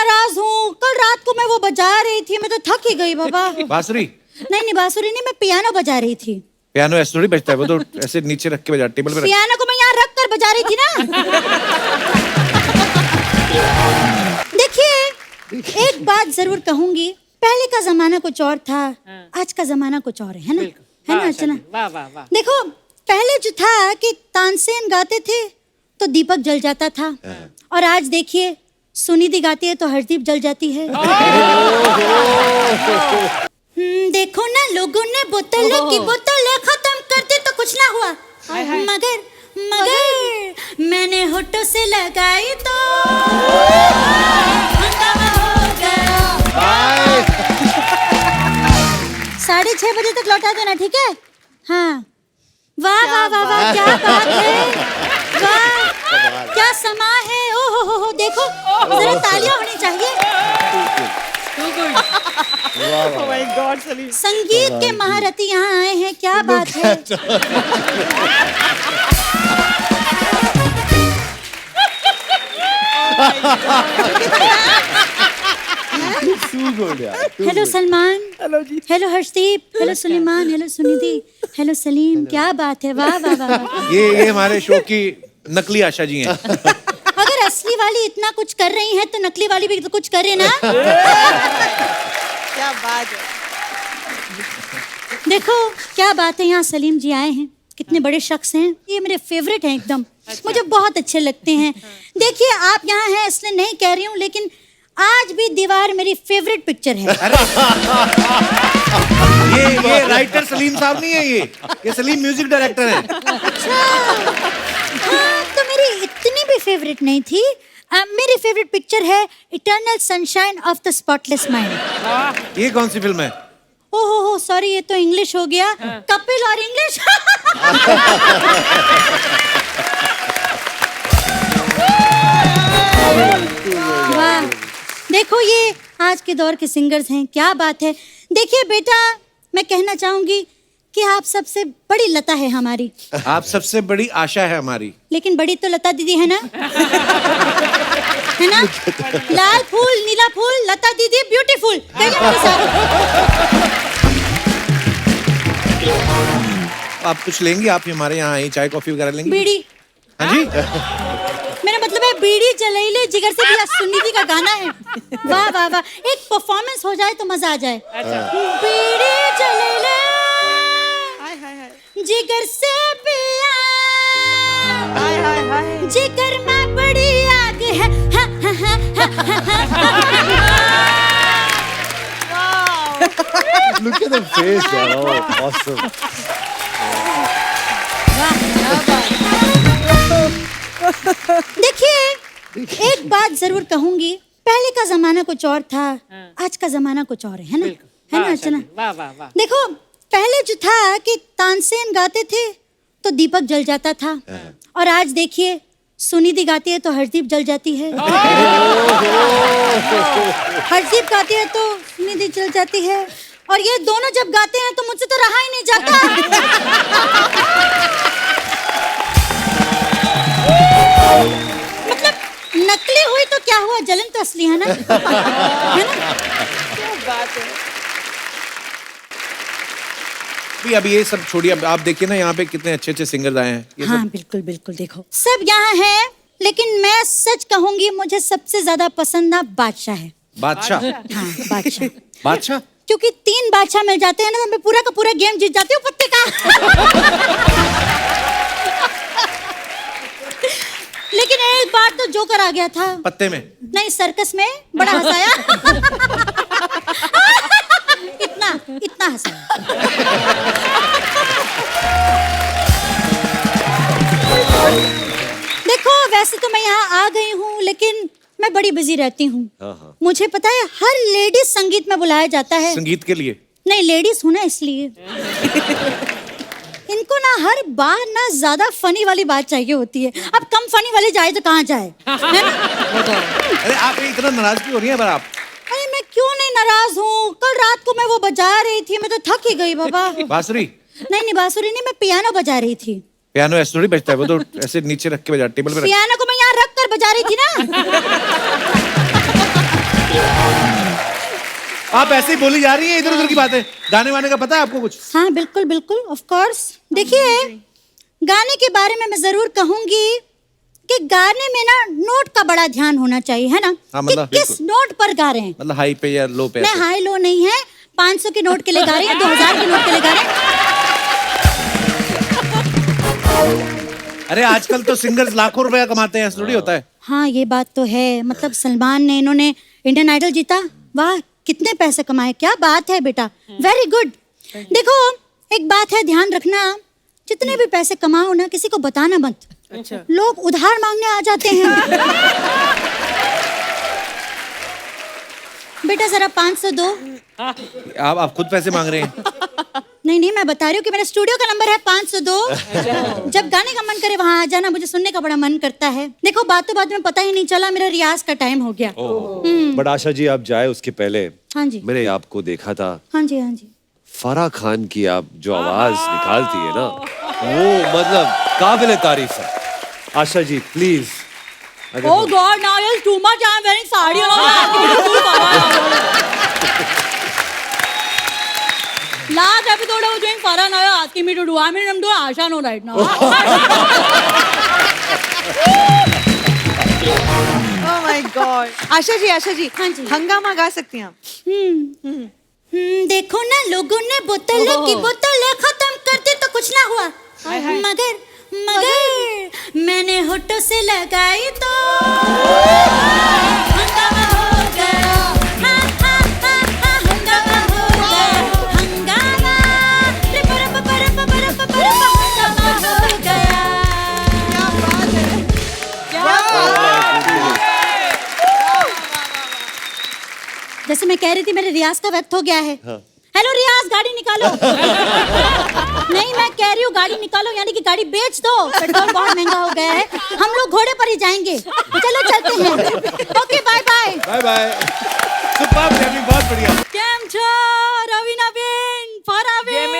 नाराज हूँ। कल रात को मैं वो बजा रही थी, मैं तो थक ही गई बाबा। बांसुरी? नहीं बांसुरी नहीं, मैं पियानो बजा रही थी। पियानो ऐसे थोड़ी बजता है, वो तो ऐसे नीचे रख के बजा, टेबल पे रख। पियानो को मैं यहाँ रख कर बजा रही थी ना। देखिए, एक बात जरूर कहूंगी, पहले का जमाना कुछ और था, आज का जमाना कुछ और है ना? है ना अर्चना? वाह वाह वाह। देखो, पहले जो था कि तानसेन गाते थे तो दीपक जल जाता था, और आज देखिए सुनिधि गाती है तो हरदीप जल जाती है। देखो ना, लोगों ने बोतलों की बोतलें खत्म कर दी तो कुछ ना हुआ, मगर मैंने होठों से लगाई तो हंगामा हो गया। 6:30 बजे तक लौटा देना, ठीक है? हाँ। वाह वाह वाह वाह, क्या बात है, वाह क्या समा है। ओ हो, देखो जरा तालियां होनी चाहिए। Oh my God, Salim. संगीत के महारथी यहाँ आए हैं, क्या बात है। Hello Salman, hello ji. Hello Harshdeep, hello Suleman, hello Sunidhi, hello Salim, क्या बात है, वाह वाह वाह। ये हमारे शो की नकली आशा जी हैं। अगर असली वाली इतना कुछ कर रही है तो नकली वाली भी तो कुछ करे ना। क्या बात है। देखो क्या बात है, यहाँ सलीम जी आए हैं, कितने बड़े शख्स हैं, ये मेरे फेवरेट हैं एकदम। मुझे बहुत अच्छे लगते हैं। देखिए, आप यहाँ हैं इसलिए नहीं कह रही हूँ, लेकिन आज भी दीवार मेरी फेवरेट पिक्चर है। ये राइटर सलीम साहब नहीं है, ये सलीम म्यूजिक डायरेक्टर है। अच्छा, हाँ, तो मेरी इतनी भी फेवरेट नहीं थी। मेरी फेवरेट पिक्चर है eternal sunshine of the spotless mind. ये कौन सी फिल्म है? ओहो सॉरी, ये तो इंग्लिश हो गया। कपिल और इंग्लिश। वाह, देखो ये आज के दौर के सिंगर्स हैं, क्या बात है। देखिए बेटा, मैं कहना चाहूंगी कि आप सबसे बड़ी लता है हमारी। आप सबसे बड़ी आशा है हमारी। लेकिन बड़ी तो लता दीदी है ना? है ना? लाल फूल, नीला फूल, लता दीदी ब्यूटीफुल। आप कुछ लेंगी? आप हमारे यहाँ आई चाय कॉफी वगैरह लेंगी? बीड़ी। हाँ जी। मेरा मतलब है बीड़ी जलैले जिगर से भी सुनिधि का गाना है। वाह वाह वाह, एक परफॉर्मेंस हो जाए तो मजा आ जाए। बीड़ी जलैले जिगर से पिया, जिगर में बड़ी आग है। Look at the face, man. Oh, awesome. देखिए, एक बात जरूर कहूंगी, पहले का जमाना कुछ और था, आज का जमाना कुछ और है ना? है ना अर्चना? वाह वाह वाह। देखो, पहले जो था कि तानसेन गाते थे तो दीपक जल जाता था, और आज देखिए सुनिधि गाती है तो हरदीप जल जाती है। हरदीप गाती है तो सुनिधि जल जाती है, और ये दोनों जब गाते हैं तो मुझसे तो रहा ही नहीं जाता। मतलब नकली हुई तो क्या हुआ, जलन तो असली है ना? है ना? क्या बात है। अब ये सब छोड़िए, अब आप देखिए ना यहाँ पे कितने अच्छे अच्छे सिंगर्स आए हैं। ये हाँ सब... बिल्कुल बिल्कुल, देखो सब यहाँ है, लेकिन मैं सच कहूंगी मुझे सबसे ज्यादा पसंद ना बादशाह है। बादशाह? हाँ बादशाह। बादशाह क्योंकि 3 बादशाह मिल जाते हैं ना तो मैं पूरा का पूरा गेम जीत जाती हूँ पत्ते का। लेकिन एक बार तो जोकर आ गया था। पत्ते में? नहीं, सर्कस में बड़ा हंसाया। इतना हंसाया। देखो, वैसे तो मैं यहाँ आ गई हूँ, लेकिन मैं बड़ी बिजी रहती हूँ। मुझे पता है हर लेडीज संगीत में बुलाया जाता है। संगीत के लिए? नहीं, लेडीज हूँ ना इसलिए। इनको ना हर बार ना ज्यादा फनी वाली बात चाहिए होती है। अब कम फनी वाली जाए तो कहाँ जाए? अरे आप इतना नाराज क्यों हो रही हैं? आप? अरे मैं क्यों नहीं नाराज हूँ, कल रात को मैं वो बजा रही थी, मैं तो थक ही गई बाबा। बांसुरी? नहीं बांसुरी नहीं, मैं पियानो बजा रही थी। पियानो ऐसे थोड़ी बजता है, वो तो ऐसे नीचे रख के बजा, टेबल पे रख। पियानो को मैं यहाँ रख कर बजा रही थी ना। आप ऐसे ही बोली जा रही है इधर उधर की बातें। गाने वाने का पता है आपको कुछ? हाँ बिल्कुल बिल्कुल, ऑफ कोर्स। देखिए, गाने के बारे में मैं जरूर कहूंगी कि गाने में ना नोट का बड़ा ध्यान होना चाहिए, है ना? हाँ, मतलब कि किस नोट पर गा रहे हैं। मतलब हाई पे या लो पे? नहीं, हाई लो नहीं है। 500 के नोट के लिए गा रहे हैं, 2000 के नोट के लिए गा रहे हैं। अरे आजकल तो सिंगर्स लाखों रुपया कमाते हैं, ऐसा थोड़ी होता है। हाँ ये बात तो है। मतलब सलमान ने, इन्होंने इंडियन आइडल जीता, वाह कितने पैसे कमाए, क्या बात है बेटा, वेरी गुड। देखो एक बात है, ध्यान रखना, जितने भी पैसे कमाओ ना किसी को बताना मत। अच्छा। लोग उधार मांगने आ जाते हैं। बेटा जरा 500 दो। आप खुद पैसे मांग रहे हैं? नहीं नहीं, मैं बता रही हूँ कि मेरा स्टूडियो का नंबर है 500 दो। जब गाने का मन करे वहां आ जाना, मुझे सुनने का बड़ा मन करता है। देखो बातों बात में पता ही नहीं चला मेरा रियाज का टाइम हो गया। बट आशा जी, आप जाए उसके पहले हाँ जी, मैंने आपको देखा था, हाँ जी, हाँ जी। फराह खान की आप जो आवाज निकालती है ना, वो मतलब काबिल तारीफ है। Asha ji please. Oh God, now you're too much. I'm wearing sari and all. Last episode I was doing Farah, now you're asking me to do. I mean, I'm doing Asha no right now. Oh my God. Asha ji हाँ जी। हंगामा गा सकती हैं आप? देखो ना, लोगों ने बोतल की बोतल खत्म कर दी तो कुछ ना हुआ, मगर मैंने होठों से लगाई तो हंगामा हो गया। हाँ, हाँ, हाँ, हाँ, हंगामा हो गया, हंगामा। हंगामा हो गया। जैसे मैं कह रही थी, मेरे रियाज का वक्त हो गया है। हेलो रियाज, गाड़ी निकालो। नहीं, मैं कह रही हूँ गाड़ी निकालो, यानी कि गाड़ी बेच दो, पेट्रोल बहुत महंगा हो गया है, हम लोग घोड़े पर ही जाएंगे। चलो चलते हैं। Okay bye bye. Bye bye. Super journey, बहुत बढ़िया। केम छो रवीना बेन, फरा बेन, जय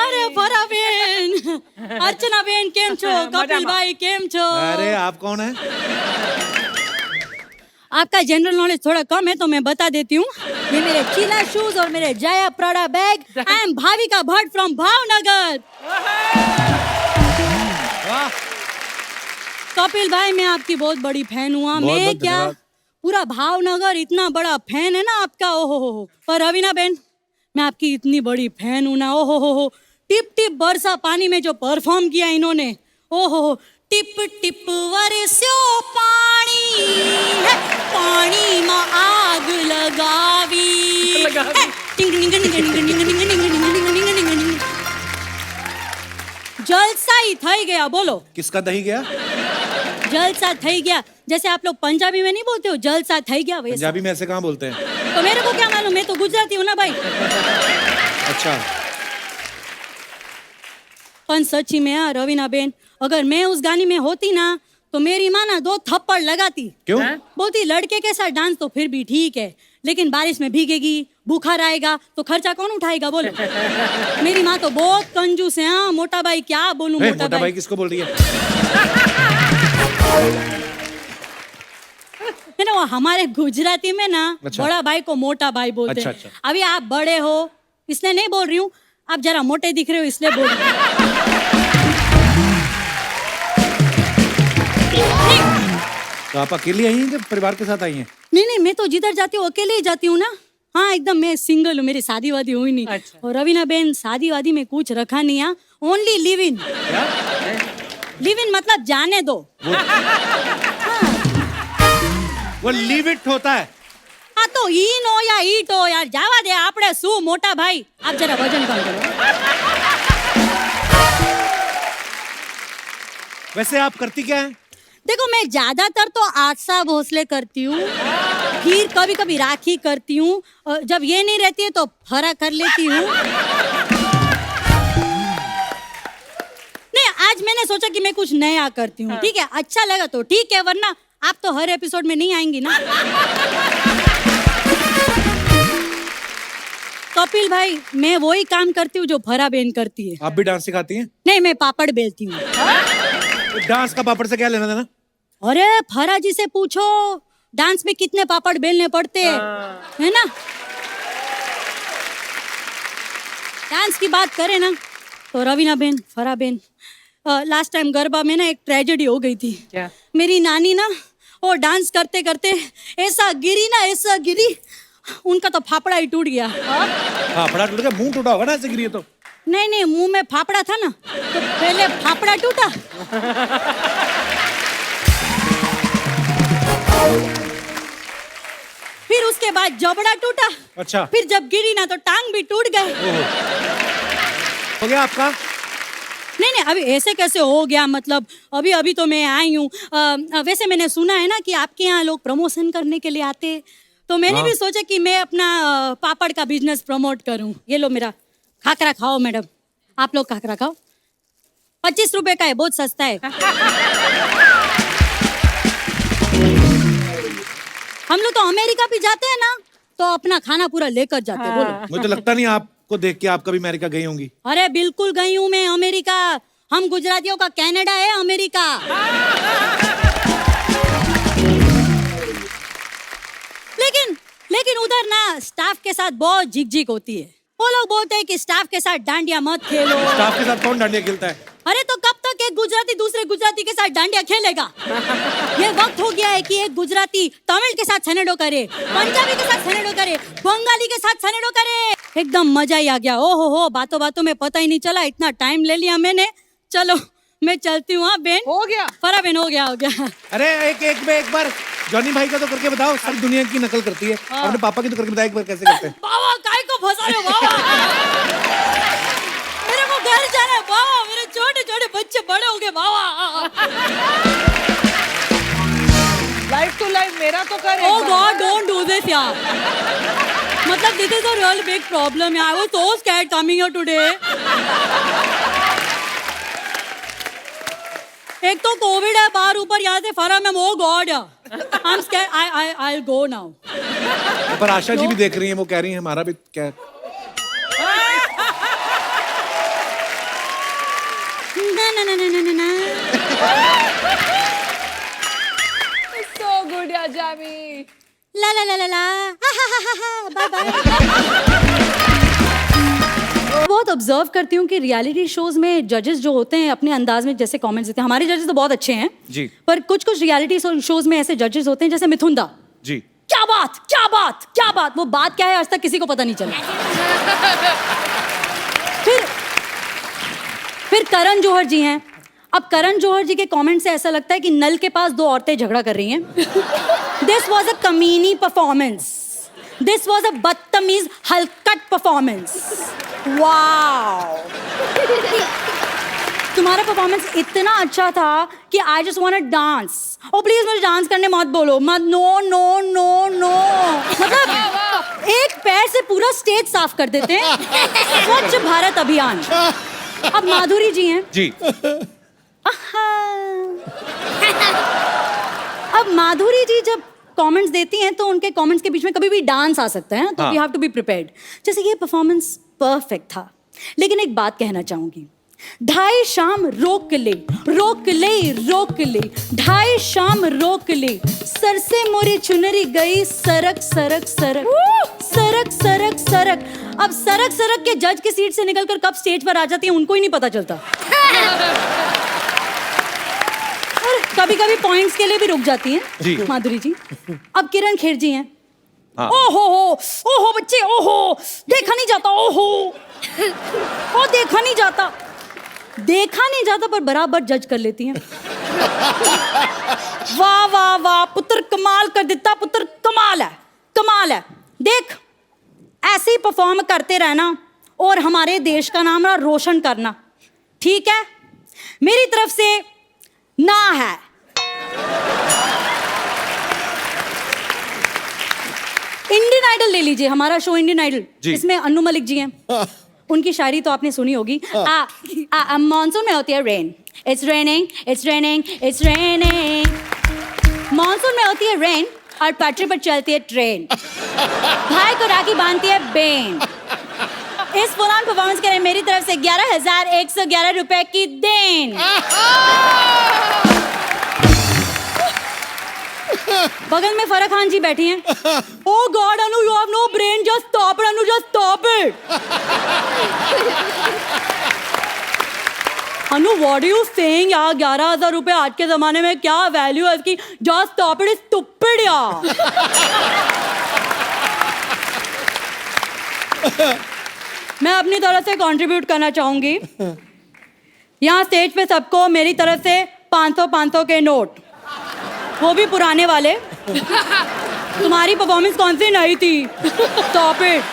अरे फरा बेन, अर्चना बेन केम छो, कपिल भाई केम छो। अरे आप कौन है? आपका जनरल नॉलेज थोड़ा कम है तो मैं बता देती हूँ। ये मेरे चीला शूज और मेरे Jaya Prada bag. I am Bhavika Bhatt from Bhavnagar. Kapil भाई, मैं आपकी बहुत बड़ी फैन हुआ। मैं क्या, पूरा भावनगर इतना बड़ा फैन है ना आपका। ओहो हो। पर रवीना बेन, मैं आपकी इतनी बड़ी फैन हूँ ना। ओहो हो, टिप टिप बरसा पानी में जो परफॉर्म किया इन्होंने, ओहो हो, टिप टिप वरस्यो पानी है, पानी में आग लगावी। जलसा ही થઈ गया। बोलो किसका दही गया? जलसा થઈ गया। जैसे आप लोग पंजाबी में नहीं बोलते हो जलसा થઈ गया, वैसे। पंजाबी में ऐसे कहाँ बोलते हैं? तो मेरे को क्या मालूम, मैं तो गुजराती हूँ ना भाई। अच्छा। पर सच्ची में यार रवीना बेन, अगर मैं उस गाने में होती ना तो मेरी माँ ना 2 थप्पड़ लगाती। क्यों? बोलती लड़के के साथ डांस तो फिर भी ठीक है, लेकिन बारिश में भीगेगी, बुखार आएगा तो खर्चा कौन उठाएगा बोलो। मेरी माँ तो बहुत कंजूस है। हाँ मोटा भाई, क्या बोलूं। मोटा भाई किसको बोल रही है? है ना, वो हमारे गुजराती में ना अच्छा। बड़ा भाई को मोटा भाई बोलते हैं। अच्छा। अभी आप बड़े हो इसलिए नहीं बोल रही हूँ, आप जरा मोटे दिख रहे हो इसलिए बोल रही हूँ। तो आप अकेली आई हैं कि परिवार के साथ आई हैं? नहीं नहीं, मैं तो जिधर जाती हूँ अकेले ही जाती हूँ ना। हाँ एकदम, मैं सिंगल हूँ, मेरी शादी वादी हुई नहीं। अच्छा। और रवीना बेन, शादी वादी में कुछ रखा नहीं है, only live in. Live in मतलब जाने दो। वो लीव इट होता है। हाँ तो इन हो या ईट हो यार, जावा दे। आपने शू मोटा भाई, आप जरा वजन कम करो। वैसे आप करती क्या है? देखो मैं ज्यादातर तो आशा भोसले करती हूँ, फिर कभी कभी राखी करती हूँ, और जब ये नहीं रहती है तो फरा कर लेती हूँ। नहीं, आज मैंने सोचा कि मैं कुछ नया करती हूँ। ठीक है, अच्छा लगा तो ठीक है, वरना आप तो हर एपिसोड में नहीं आएंगी ना। कपिल भाई, मैं वही काम करती हूँ जो फरा बेन करती है। आप भी डांस सिखाती हैं? नहीं, मैं पापड़ बेलती हूँ। तो डांस का पापड़ से क्या लेना देना? अरे फरा जी से पूछो, डांस में कितने पापड़ बेलने पड़ते हैं, है ना। डांस की बात करें ना तो रवीना बेन, फरा बेन, लास्ट टाइम गरबा में ना एक ट्रेजेडी हो गई थी। क्या? मेरी नानी ना वो डांस करते करते ऐसा गिरी, उनका तो फाफड़ा ही टूट गया। फाफड़ा टूट गया, मुंह टूटा होगा ना ऐसे गिरी है तो। नहीं, मुंह में फाफड़ा था ना, तो पहले फाफड़ा टूटा। फिर उसके बाद जबड़ा टूटा। अच्छा। फिर जब गिरी ना तो टांग भी टूट गए। हो गया आपका? नहीं, अभी ऐसे कैसे हो गया, मतलब अभी तो मैं आई हूँ। वैसे मैंने सुना है ना कि आपके यहाँ लोग प्रमोशन करने के लिए आते, तो मैंने भी सोचा कि मैं अपना पापड़ का बिजनेस प्रमोट करूँ। ये लो मेरा खाकरा खाओ मैडम, आप लोग खाकरा खाओ, 25 रुपए का है, बहुत सस्ता है। हम लोग तो अमेरिका भी जाते हैं ना तो अपना खाना पूरा लेकर जाते हैं। बोलो। मुझे तो लगता नहीं आपको देख के आप कभी अमेरिका गई होंगी। अरे बिल्कुल गई हूँ मैं अमेरिका। हम गुजरातियों का कनाडा है अमेरिका। लेकिन उधर ना स्टाफ के साथ बहुत झिकझिक होती है। वो लोग बोलते हैं कि स्टाफ के साथ डांडिया मत खेलो। स्टाफ के साथ कौन डांडिया खेलता है? अरे तो कब तक एक गुजराती दूसरे गुजराती के साथ डांडिया खेलेगा? ये वक्त हो गया है कि एक गुजराती तमिल के साथ सनेडो करे, पंजाबी के साथ सनेडो करे, बंगाली के साथ सनेडो करे। एकदम मजा ही आ गया। ओहो हो, बातों बातों में पता ही नहीं चला, इतना टाइम ले लिया मैंने। चलो मैं चलती हूँ। हाँ बेन, हो गया फरा बेन, हो गया। अरे एक बार जॉनी भाई का तो करके बताओ। सारी दुनिया की नकल करती है, अपने पापा की तो करके बताओ एक बार कैसे करते हैं। बाबा काय को फंसा रहे हो बाबा? मेरे को घर जाना है बाबा, मेरे छोटे छोटे बच्चे बड़े हो गए बाबा। लाइफ टू लाइफ मेरा तो कर। Oh God, don't do this यार। मतलब this is a real big problem यार। I was so scared coming here today। एक तो कोविड है बाहर, ऊपर यहाँ से फरा में। Oh God, I'm scared। I'll go now। पर आशा जी भी देख रही हैं, वो कह रही हैं हमारा भी क्या। ना। So good यार जामी। ला बाय बाय। बहुत ऑब्जर्व करती हूँ कि रियलिटी शोज में जजेस जो होते हैं अपने अंदाज में जैसे कमेंट्स देते हैं। हमारे जजेस तो बहुत अच्छे हैं जी, पर कुछ रियलिटी शोज में ऐसे जजेस होते हैं जैसे मिथुन दा जी। क्या बात, वो बात क्या है आज तक किसी को पता नहीं चला। फिर करण जौहर जी हैं। अब करण जौहर जी के कमेंट से ऐसा लगता है कि नल के पास दो औरतें झगड़ा कर रही हैं। दिस वॉज अ कमीनी परफॉर्मेंस, दिस वॉज अ बदतमीज हलकट परफॉर्मेंस। वाओ, तुम्हारा परफॉर्मेंस इतना अच्छा था कि I just want to dance. Oh please मुझे डांस करने मत बोलो, मत। नो। मतलब एक पैर से पूरा स्टेज साफ कर देते हैं। स्वच्छ भारत अभियान। अब माधुरी जी हैं जी। अब माधुरी जी जब कमेंट्स देती हैं तो उनके कमेंट्स के बीच में कभी भी डांस आ सकता है, तो we have to be prepared. जैसे ये परफॉर्मेंस परफेक्ट था, लेकिन एक बात कहना चाहूंगी। ढाई शाम रोक ले, ढाई शाम रोक ले, सर से मोरी चुनरी गई सरक। अब सरक के जज की सीट से निकलकर कब स्टेज पर आ जाती है उनको ही नहीं पता चलता। कभी पॉइंट्स के लिए भी रुक जाती हैं माधुरी जी। अब किरण खेर जी हैं। ओहो बच्चे, ओहो देखा नहीं जाता, ओहो देखा नहीं जाता पर बराबर जज कर लेती हैं। वाह पुत्र कमाल कर देता, पुत्र कमाल है। देख ऐसे ही परफॉर्म करते रहना और हमारे देश का नाम रोशन करना, ठीक है? मेरी तरफ से ना है। इंडियन आइडल ले लीजिए, हमारा शो इंडियन आइडल, इसमें अन्नू मलिक जी हैं। उनकी शायरी तो आपने सुनी होगी। मॉनसून में होती है रेन, इट्स रेनिंग। मॉनसून में होती है रेन और पटरी पर चलती है ट्रेन। भाई को राखी बांधती है बेन। इस पुरान परफॉर्मेंस के लिए मेरी तरफ से 11,111 रुपए की देन। बगल में फराह खान जी बैठी हैं। Oh God Anu, you have no brain, just stop it Anu, just stop it. Anu what are you saying यार, 11,000 रुपए आज के जमाने में क्या वैल्यू है इसकी, जस्ट स्टॉप इट, स्टूपिड यार। मैं अपनी तरफ से कंट्रीब्यूट करना चाहूंगी। यहाँ स्टेज पे सबको मेरी तरफ से 500 के नोट, वो भी पुराने वाले। तुम्हारी परफॉर्मेंस कौन सी नहीं थी, स्टॉप इट।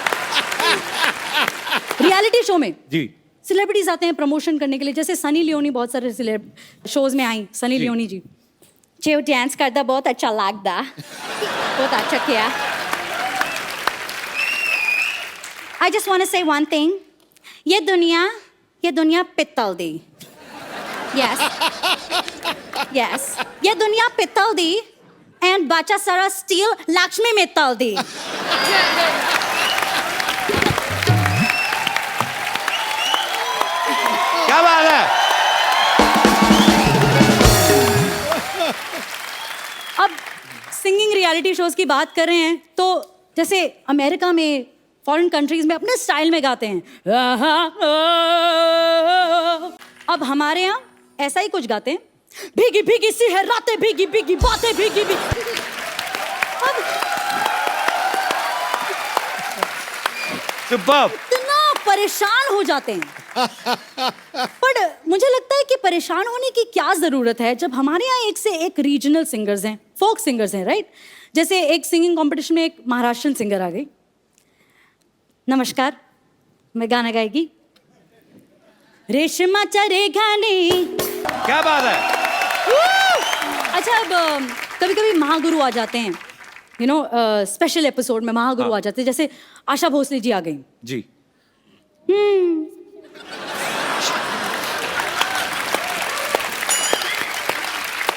रियलिटी शो में जी सेलिब्रिटीज आते हैं प्रमोशन करने के लिए, जैसे सनी लियोनी बहुत सारे शोज में आई। सनी लियोनी जी जो डांस करता बहुत अच्छा लगता, बहुत अच्छा किया। आई जस्ट वांट टू से वन थिंग, ये दुनिया पित्तल दी। यस यस, ये दुनिया पित्तल दी एंड बच्चा सारा स्टील लक्ष्मी मित्तल दी। क्या बात है। अब सिंगिंग रियलिटी शोज की बात कर रहे हैं तो जैसे अमेरिका में, फॉरेन कंट्रीज में अपने स्टाइल में गाते हैं। अब हमारे यहाँ ऐसा ही कुछ गाते हैं, भीगी भीगी सी है रातें, भीगी भीगी बातें, भीगी भीगी। अब सुपर्ब। इतना परेशान हो जाते हैं। पर मुझे लगता है कि परेशान होने की क्या जरूरत है जब हमारे यहाँ एक से एक रीजनल सिंगर्स हैं, फोक सिंगर्स हैं, राइट। जैसे एक सिंगिंग कंपटीशन में एक महाराष्ट्रन सिंगर आ गई। नमस्कार, मैं गाना गाएगी। रेशमाच्या रेखाने। क्या बात है। अच्छा, अब कभी कभी महागुरु आ जाते हैं, यू नो, स्पेशल एपिसोड में महागुरु आ जाते हैं, जैसे आशा भोसले जी आ गई जी।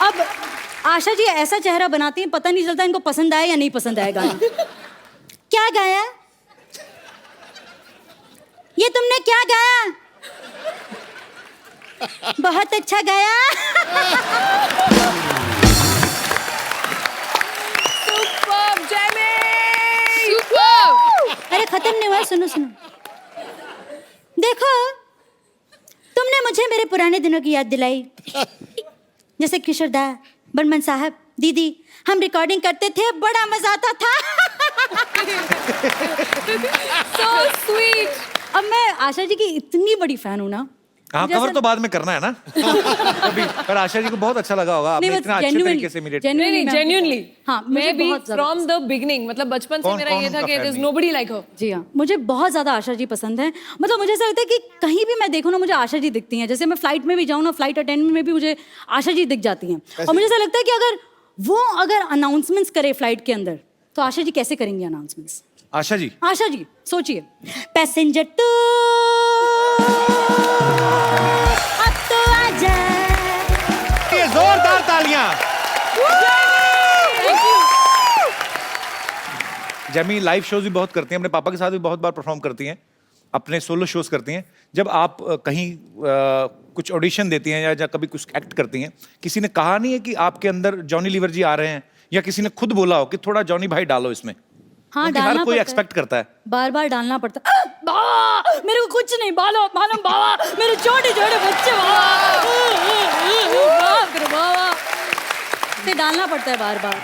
अब आशा जी ऐसा चेहरा बनाती हैं, पता नहीं चलता इनको पसंद आया या नहीं पसंद आया गाना। क्या गाया ये तुमने, क्या गाया? बहुत अच्छा गाया। Superb Jamie, superb. अरे खत्म नहीं हुआ, सुनो सुनो। देखो, तुमने मुझे मेरे पुराने दिनों की याद दिलाई। जैसे किशोर दा, बर्मन साहब, दीदी, हम रिकॉर्डिंग करते थे, बड़ा मजा आता था। so sweet। अब मैं आशा जी की इतनी बड़ी फैन हूँ ना। हाँ, मुझे कवर ऐसा- तो बाद में करना है ना। कभी, पर आशा जी को बहुत अच्छा लगा होगा, आपने नहीं, इतना बस अच्छे genuinely- तरीके से इमिटेट। नहीं, जेन्युइनली। हाँ, मुझे मैं भी बहुत ज्यादा फ्रॉम द बिगनिंग, मतलब बचपन से कौन- मेरा कौन ये था उनका कि fan देयर इज है? नोबडी लाइक हर। जी हाँ, मुझे बहुत ज्यादा आशा जी पसंद है। मतलब मुझे ऐसा लगता है कि कहीं भी मैं देखूँ ना, मुझे आशा जी दिखती हैं। जैसे मैं फ्लाइट में भी जाऊँ ना, फ्लाइट अटेंडेंट में भी मुझे आशा जी दिख जाती हैं। और मुझे ऐसा लगता है कि अगर अनाउंसमेंट्स करे फ्लाइट के अंदर, तो आशा जी कैसे करेंगी अनाउंसमेंट्स? आशा जी, आशा जी सोचिए, पैसेंजर टू अब तो आजा। ये जोरदार तालियां। जैमी लाइव शोज भी बहुत करती हैं, अपने पापा के साथ भी बहुत बार परफॉर्म करती हैं, अपने सोलो शोज करती हैं। जब आप कहीं कुछ ऑडिशन देती हैं या कभी कुछ एक्ट करती हैं, किसी ने कहा नहीं है कि आपके अंदर जॉनी लीवर जी आ रहे हैं, या किसी ने खुद बोला हो कि थोड़ा जॉनी भाई डालो इसमें? हाँ, क्योंकि डालना हर कोई पड़ता है। एक्सपेक्ट करता है। बार बार डालना पड़ता है। बाबा मेरे को कुछ नहीं, बालो मालूम बाबा, मेरे छोटे छोटे बच्चे बाबा, बाप रे बाबा, से डालना पड़ता है बार बार।